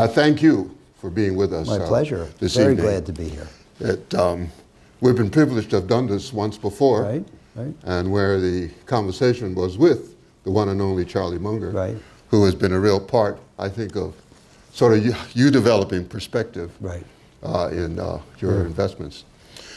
Thank you for being with us. My pleasure. This Very evening. glad to be here. We've been privileged to have done this once before, Right. and where the conversation was with the one and only Charlie Munger, Right. who has been a real part, I think, of sort of you developing perspective Right. in your investments.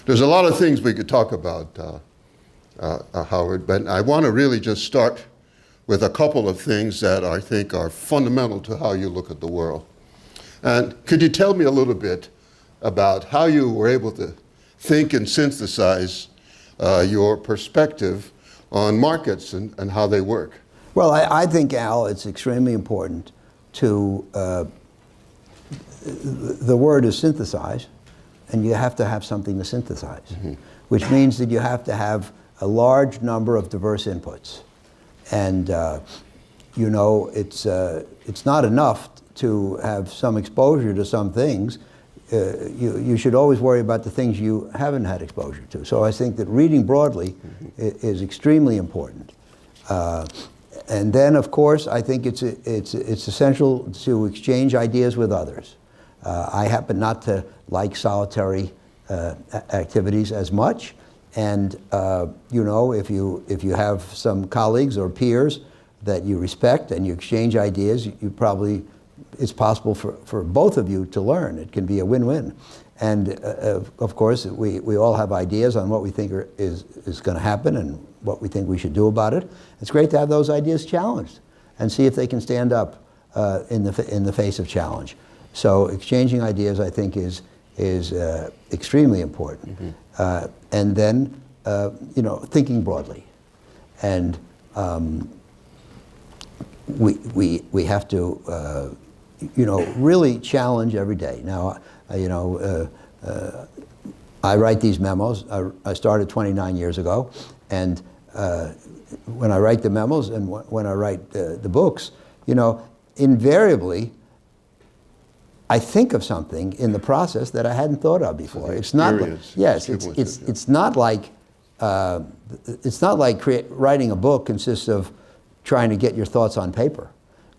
There's a lot of things we could talk about, Howard, but I want to really just start with a couple of things that I think are fundamental to how you look at the world. And could you tell me a little bit about how you were able to think and synthesize your perspective on markets and how they work? Well, I think, Al, it's extremely important to, the word is synthesize, and you have to have something to synthesize, which means that you have to have a large number of diverse inputs. And, you know, it's not enough to have some exposure to some things. You should always worry about the things you haven't had exposure to. So I think that reading broadly is extremely important. And then, of course, I think it's essential to exchange ideas with others. I happen not to like solitary activities as much. And you know, if you have some colleagues or peers that you respect and you exchange ideas, it's possible for both of you to learn. It can be a win-win. And of course, we all have ideas on what we think is going to happen and what we think we should do about it. It's great to have those ideas challenged and see if they can stand up in the face of challenge. So exchanging ideas, I think, is extremely important. And then, you know, thinking broadly. And we have to, you know, really challenge every day. Now, you know, I write these memos. I started 29 years ago, and when I write the memos and when I write the books, you know, invariably, I think of something in the process that I hadn't thought of before. It's not like, yes, it's not like writing a book consists of trying to get your thoughts on paper.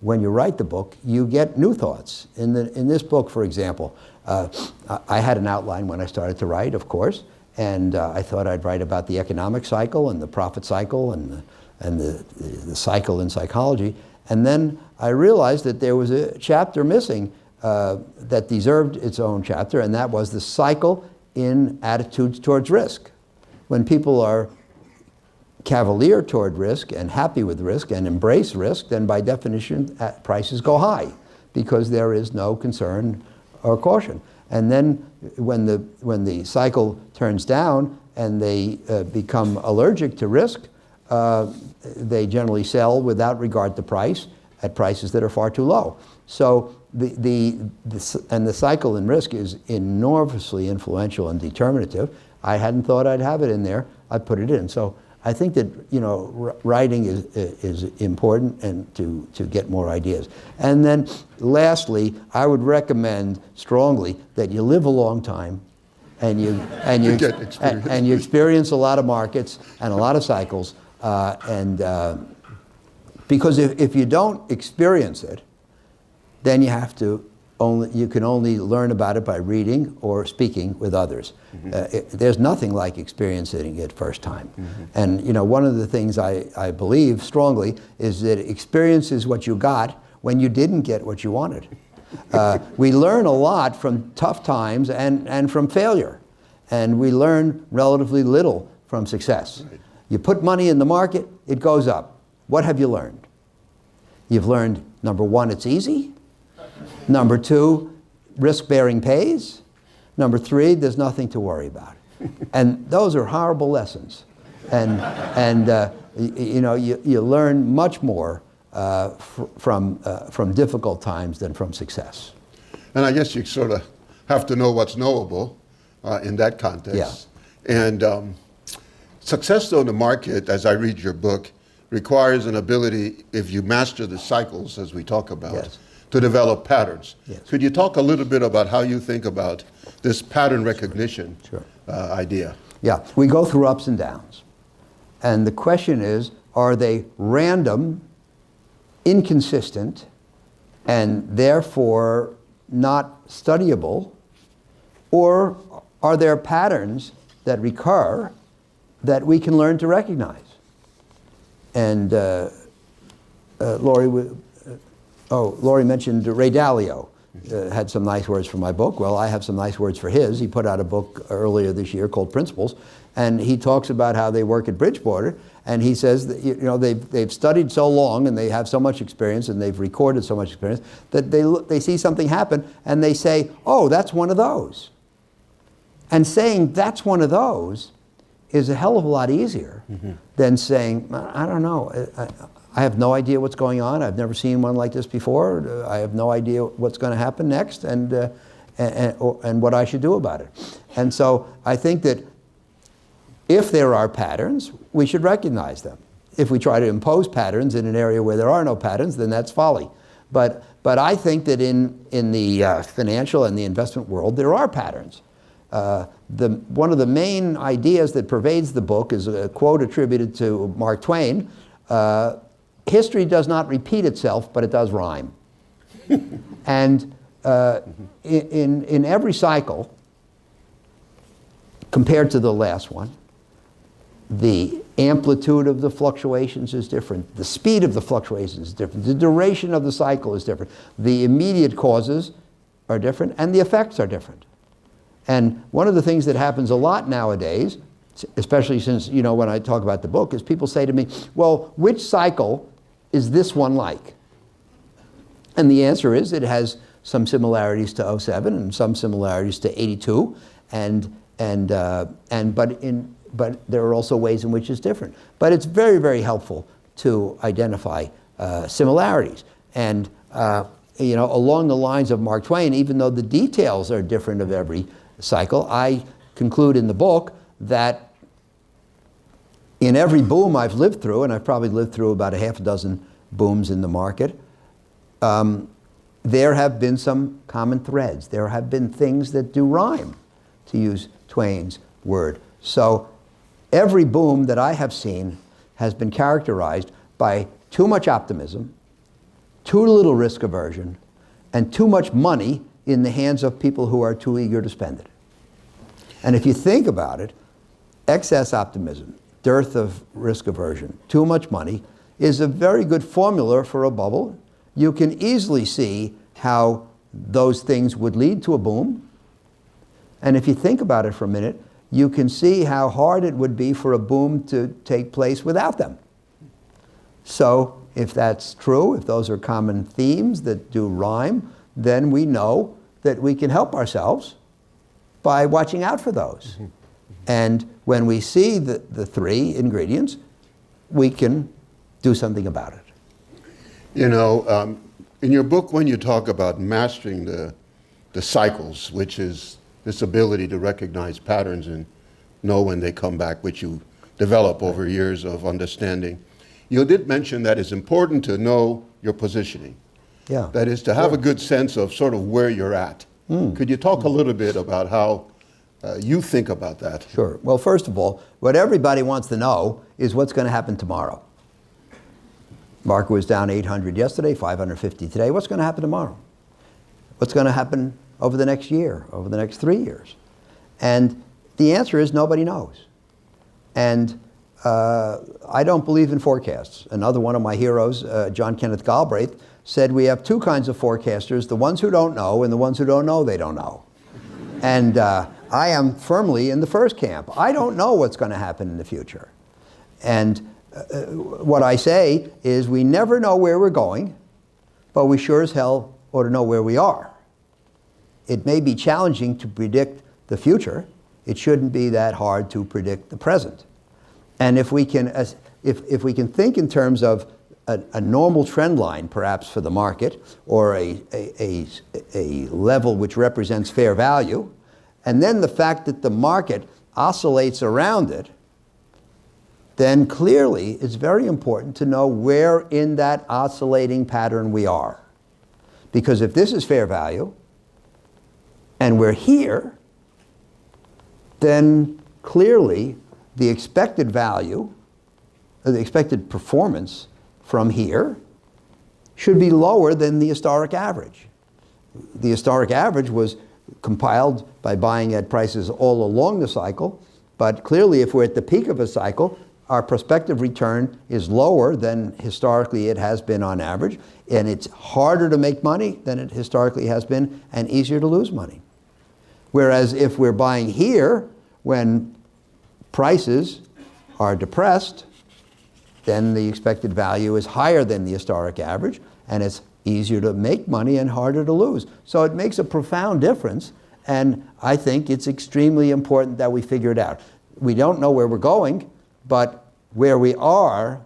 When you write the book, you get new thoughts. In this book, for example, I had an outline when I started to write, of course, and I thought I'd write about the economic cycle and the profit cycle and the cycle in psychology. And then I realized that there was a chapter missing that deserved its own chapter, and that was the cycle in attitudes towards risk. When people are cavalier toward risk and happy with risk and embrace risk, then by definition prices go high because there is no concern or caution. And then when the cycle turns down and they become allergic to risk, they generally sell without regard to price at prices that are far too low. So the cycle in risk is enormously influential and determinative. I hadn't thought I'd have it in there. I put it in. So I think that, you know, writing is important and to get more ideas. And then lastly, I would recommend strongly that you live a long time and you experience a lot of markets and a lot of cycles. Because if you don't experience it, then you can only learn about it by reading or speaking with others. There's nothing like experiencing it first time. And you know, one of the things I believe strongly is that experience is what you got when you didn't get what you wanted. We learn a lot from tough times and from failure, and we learn relatively little from success. Right. You put money in the market, it goes up. What have you learned? You've learned, number one, it's easy. Number two, risk-bearing pays. Number three, there's nothing to worry about. And those are horrible lessons. And you know, you learn much more from difficult times than from success. And I guess you sort of have to know what's knowable in that context. Yeah. And success, though, in the market, as I read your book, requires an ability, if you master the cycles, as we talk about, yes, to develop patterns. Yes. Could you talk a little bit about how you think about this pattern recognition idea? Yeah, we go through ups and downs. And the question is, are they random, inconsistent, and therefore not studyable, or are there patterns that recur that we can learn to recognize? And Laurie mentioned Ray Dalio. Had some nice words for my book. Well, I have some nice words for his. He put out a book earlier this year called Principles, and he talks about how they work at Bridgewater, and he says that, you know, they've studied so long and they have so much experience and they've recorded so much experience that they see something happen and they say, oh, that's one of those. And saying that's one of those is a hell of a lot easier than saying, I don't know, I have no idea what's going on. I've never seen one like this before. I have no idea what's going to happen next and what I should do about it. And so I think that if there are patterns, we should recognize them. If we try to impose patterns in an area where there are no patterns, then that's folly. But I think that in the financial and the investment world, there are patterns. One of the main ideas that pervades the book is a quote attributed to Mark Twain. History does not repeat itself, but it does rhyme. And in every cycle, compared to the last one, the amplitude of the fluctuations is different. The speed of the fluctuations is different. The duration of the cycle is different. The immediate causes are different, and the effects are different. And one of the things that happens a lot nowadays, especially since, you know, when I talk about the book, is people say to me, well, which cycle is this one like? And the answer is it has some similarities to 07 and some similarities to 82, but there are also ways in which it's different. But it's very, very helpful to identify similarities. And you know, along the lines of Mark Twain, even though the details are different of every cycle, I conclude in the book that in every boom I've lived through, and I've probably lived through about a half a dozen booms in the market, there have been some common threads. There have been things that do rhyme, to use Twain's word. So every boom that I have seen has been characterized by too much optimism, too little risk aversion, and too much money in the hands of people who are too eager to spend it. And if you think about it, excess optimism, dearth of risk aversion, too much money is a very good formula for a bubble. You can easily see how those things would lead to a boom. And if you think about it for a minute, you can see how hard it would be for a boom to take place without them. So if that's true, if those are common themes that do rhyme, then we know that we can help ourselves by watching out for those. And when we see the three ingredients, we can do something about it. You know, in your book, when you talk about mastering the cycles, which is this ability to recognize patterns and know when they come back, which you develop over years of understanding, you did mention that it's important to know your positioning. Yeah. That is, to have a good sense of sort of where you're at. Could you talk a little bit about how you think about that? Sure. Well, first of all, what everybody wants to know is what's going to happen tomorrow. Market was down 800 yesterday, 550 today. What's going to happen tomorrow? What's going to happen over the next year, over the next 3 years? And the answer is nobody knows. And I don't believe in forecasts. Another one of my heroes, John Kenneth Galbraith, said we have two kinds of forecasters, the ones who don't know and the ones who don't know they don't know. And I am firmly in the first camp. I don't know what's going to happen in the future. And what I say is we never know where we're going, but we sure as hell ought to know where we are. It may be challenging to predict the future. It shouldn't be that hard to predict the present. And if we can think in terms of a normal trend line, perhaps for the market, or a level which represents fair value, and then the fact that the market oscillates around it, then clearly it's very important to know where in that oscillating pattern we are. Because if this is fair value, and we're here, then clearly the expected value, or the expected performance from here should be lower than the historic average. The historic average was compiled by buying at prices all along the cycle, but clearly if we're at the peak of a cycle, our prospective return is lower than historically it has been on average, and it's harder to make money than it historically has been, and easier to lose money. Whereas if we're buying here when prices are depressed, then the expected value is higher than the historic average, and it's easier to make money and harder to lose. So it makes a profound difference, and I think it's extremely important that we figure it out. We don't know where we're going, but where we are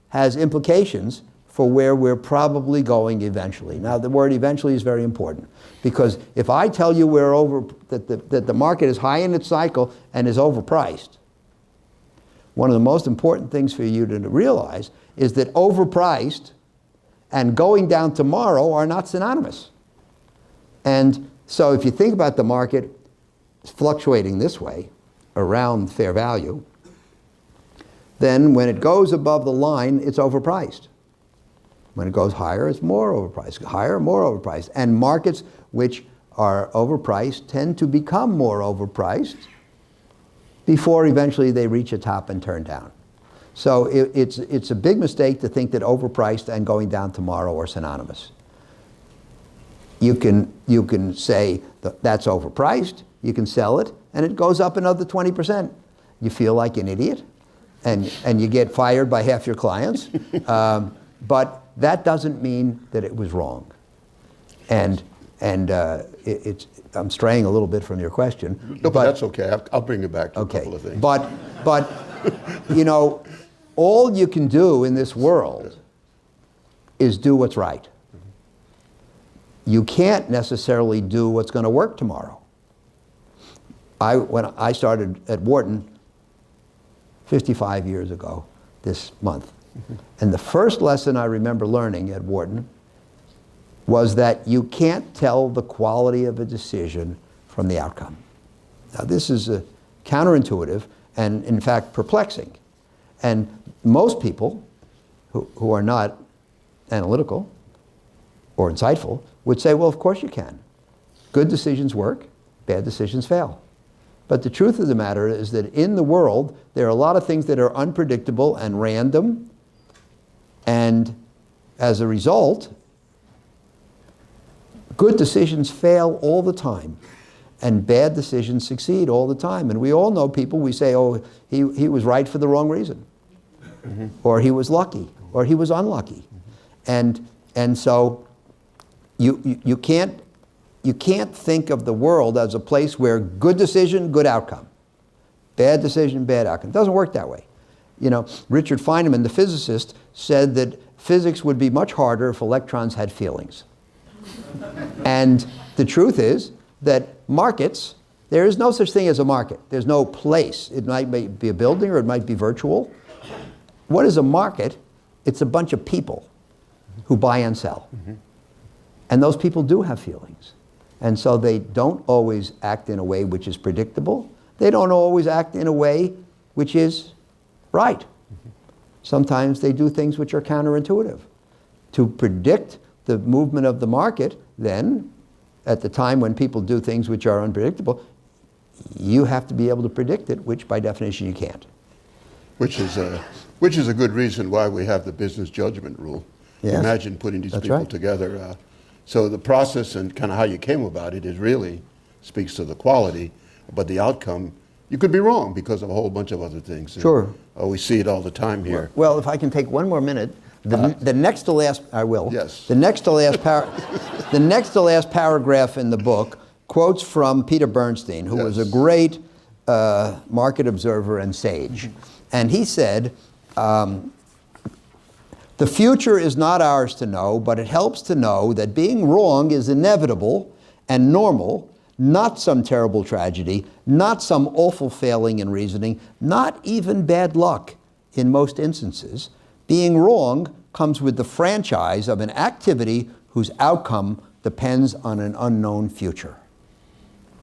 has implications for where we're probably going eventually. Now, the word eventually is very important, because if I tell you that the market is high in its cycle and is overpriced, one of the most important things for you to realize is that overpriced and going down tomorrow are not synonymous. And so if you think about the market fluctuating this way around fair value, then when it goes above the line, it's overpriced. When it goes higher, it's more overpriced. Higher, more overpriced. And markets which are overpriced tend to become more overpriced before eventually they reach a top and turn down. So it's a big mistake to think that overpriced and going down tomorrow are synonymous. You can say that's overpriced, you can sell it, and it goes up another 20%. You feel like an idiot, and you get fired by half your clients, but that doesn't mean that it was wrong. And I'm straying a little bit from your question. No, but that's okay. I'll bring it back to a couple of things. But you know, all you can do in this world is do what's right. You can't necessarily do what's going to work tomorrow. When I started at Wharton 55 years ago this month, and the first lesson I remember learning at Wharton was that you can't tell the quality of a decision from the outcome. Now, this is counterintuitive and, in fact, perplexing. And most people who are not analytical or insightful would say, well, of course you can. Good decisions work, bad decisions fail. But the truth of the matter is that in the world, there are a lot of things that are unpredictable and random, and as a result, good decisions fail all the time, and bad decisions succeed all the time. And we all know people, we say, oh, he was right for the wrong reason, or he was lucky, or he was unlucky. And so you can't think of the world as a place where good decision, good outcome. Bad decision, bad outcome. It doesn't work that way. You know, Richard Feynman, the physicist, said that physics would be much harder if electrons had feelings. And the truth is that markets, there is no such thing as a market. There's no place. It might be a building or it might be virtual. What is a market? It's a bunch of people who buy and sell. And those people do have feelings. And so they don't always act in a way which is predictable. They don't always act in a way which is right. Sometimes they do things which are counterintuitive. To predict the movement of the market, then, at the time when people do things which are unpredictable, you have to be able to predict it, which by definition you can't. Which is a good reason why we have the business judgment rule. Yes. Imagine putting these That's people right. together. So the process and kind of how you came about it is really speaks to the quality, but the outcome, you could be wrong because of a whole bunch of other things. Sure. We see it all the time here. Well, if I can take one more minute, the next to last, I will. Yes. The next to last paragraph in the book quotes from Peter Bernstein, who was a great market observer and sage. And he said, the future is not ours to know, but it helps to know that being wrong is inevitable and normal, not some terrible tragedy, not some awful failing in reasoning, not even bad luck in most instances. Being wrong comes with the franchise of an activity whose outcome depends on an unknown future.